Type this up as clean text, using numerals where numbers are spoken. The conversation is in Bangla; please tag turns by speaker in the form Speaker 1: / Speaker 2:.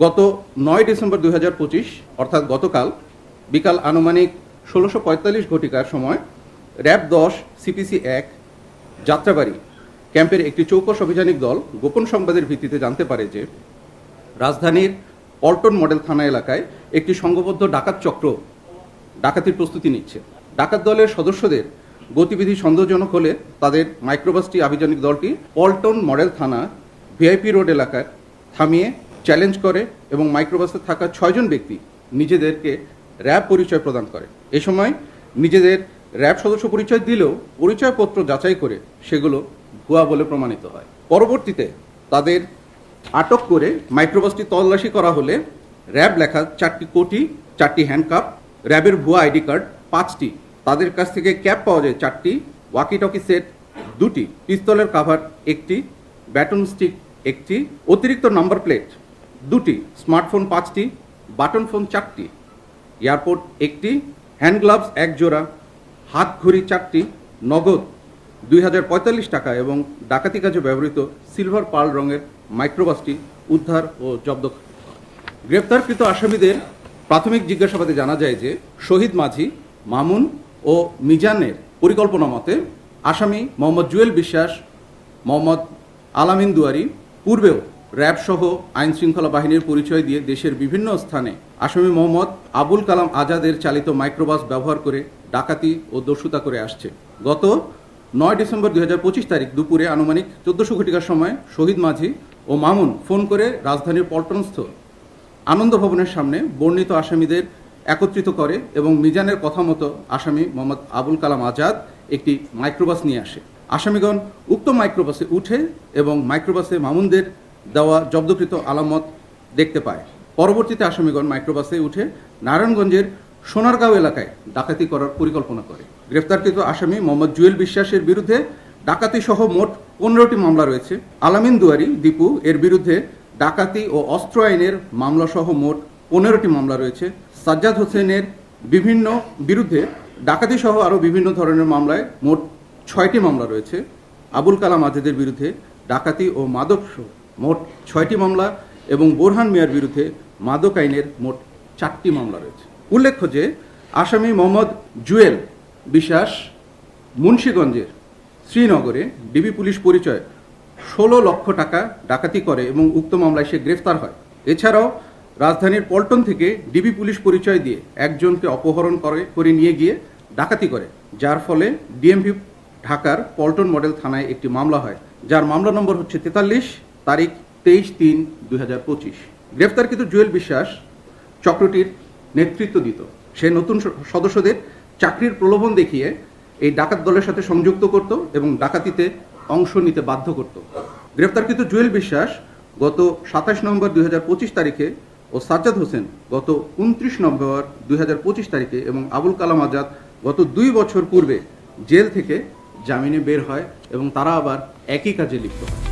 Speaker 1: গত ৯ ডিসেম্বর ২০২৫ অর্থাৎ গতকাল বিকাল আনুমানিক ১৬:৪৫ ঘটিকার সময় র্যাব ১০ সিপিসি ১ যাত্রাবাড়ি ক্যাম্পের একটি চৌকস অভিযানিক দল গোপন সংবাদের ভিত্তিতে জানতে পারে যে রাজধানীর পল্টন মডেল থানা এলাকায় একটি সংঘবদ্ধ ডাকাত চক্র ডাকাতির প্রস্তুতি নিচ্ছে। ডাকাত দলের সদস্যদের গতিবিধি সন্দেহজনক হলে তাদের মাইক্রোবাসটি আভিযানিক দলটি পল্টন মডেল থানা ভিআইপি রোড এলাকায় থামিয়ে চ্যালেঞ্জ করে এবং মাইক্রোবাসে থাকা ৬ জন ব্যক্তি নিজেদেরকে র্যাব পরিচয় প্রদান করে। এ সময় নিজেদের র্যাব সদস্য পরিচয় দিলেও পরিচয়পত্র যাচাই করে সেগুলো ভুয়া বলে প্রমাণিত হয়। পরবর্তীতে তাদের আটক করে মাইক্রোবাসটি তল্লাশি করা হলে র্যাব লেখা 4টি কোটি, 4টি হ্যান্ডকাপ, র্যাবের ভুয়া আইডি কার্ড 5টি, তাদের কাছ থেকে ক্যাপ পাওয়া যায় 4টি, ওয়াকি টকি সেট 2টি, পিস্তলের কাভার 1টি, ব্যাটন স্টিক 1টি, অতিরিক্ত নাম্বার প্লেট 2টি, স্মার্টফোন 5টি, বাটন ফোন 4টি, এয়ারপোর্ট 1টি, হ্যান্ড গ্লাভস 1 জোড়া, হাত ঘড়ি 4টি, নগদ 2045 টাকা এবং ডাকাতি কাজে ব্যবহৃত সিলভার পার্ল রঙের মাইক্রোবাসটি উদ্ধার ও জব্দ। গ্রেপ্তারকৃত আসামিদের প্রাথমিক জিজ্ঞাসাবাদে জানা যায় যে শহীদ মাঝি, মামুন ও মিজানের পরিকল্পনা মতে আসামি মোহাম্মদ জুয়েল বিশ্বাস, মোহাম্মদ আলামিন দুয়ারি পূর্বেও র্যাব সহ আইন শৃঙ্খলা বাহিনীর পরিচয় দিয়ে দেশের বিভিন্ন স্থানে আসামি মোহাম্মদ আবুল কালাম আজাদের চালিত মাইক্রোবাস ব্যবহার করে ডাকাতি ও দস্যুতা করে আসছে। গত ৯ ডিসেম্বর ২০২৫ তারিখ দুপুরে আনুমানিক ১৪০০ ঘটিকার সময় শহীদ মাঝি ও মামুন ফোন করে রাজধানীর পল্টনস্থ আনন্দ ভবনের সামনে বর্ণিত আসামিদের একত্রিত করে এবং মিজানের কথা মতো আসামি মোহাম্মদ আবুল কালাম আজাদ একটি মাইক্রোবাস নিয়ে আসে। আসামিগণ উক্ত মাইক্রোবাসে উঠে এবং মাইক্রোবাসে মামুনদের দেওয়া জব্দকৃত আলামত দেখতে পায়। পরবর্তীতে আসামিগণ মাইক্রোবাসে উঠে নারায়ণগঞ্জের সোনারগাঁও এলাকায় ডাকাতি করার পরিকল্পনা করে। গ্রেফতারকৃত আসামি মোহাম্মদ জুয়েল বিশ্বাসের বিরুদ্ধে ডাকাতি সহ মোট 15টি মামলা রয়েছে। আলামিন দুয়ারি দীপু এর বিরুদ্ধে ডাকাতি ও অস্ত্র আইনের মামলা সহ মোট 15টি মামলা রয়েছে। সাজ্জাদ হোসেনের বিভিন্ন বিরুদ্ধে ডাকাতি সহ আরও বিভিন্ন ধরনের মামলায় মোট 6টি মামলা রয়েছে। আবুল কালাম আজাদের বিরুদ্ধে ডাকাতি ও মাদক সহ মোট 6টি মামলা এবং বোরহান মিয়ার বিরুদ্ধে মাদক আইনের মোট 4টি মামলা রয়েছে। উল্লেখ্য যে আসামি মোহাম্মদ জুয়েল বিশ্বাস মুন্সিগঞ্জের শ্রীনগরে ডিবি পুলিশ পরিচয় 16 লক্ষ টাকা ডাকাতি করে এবং উক্ত মামলায় সে গ্রেফতার হয়। এছাড়াও রাজধানীর পল্টন থেকে ডিবি পুলিশ পরিচয় দিয়ে একজনকে অপহরণ করে নিয়ে গিয়ে ডাকাতি করে, যার ফলে ডিএমপি ঢাকার পল্টন মডেল থানায় একটি মামলা হয়, যার মামলা নম্বর হচ্ছে 43, তারিখ 23/3/2025। গ্রেফতারকৃত জুয়েল বিশ্বাস চক্রটির নেতৃত্ব দিত। সে নতুন সদস্যদের চাকরির প্রলোভন দেখিয়ে এই ডাকাত দলের সাথে সংযুক্ত করত এবং ডাকাতিতে অংশ নিতে বাধ্য করত। গ্রেফতারকৃত জুয়েল বিশ্বাস গত 27 নভেম্বর 2025 তারিখে ও সাজ্জাদ হোসেন গত 29 নভেম্বর 2025 তারিখে এবং আবুল কালাম আজাদ গত 2 বছর পূর্বে জেল থেকে জামিনে বের হয় এবং তারা আবার একই কাজে লিপ্ত হয়।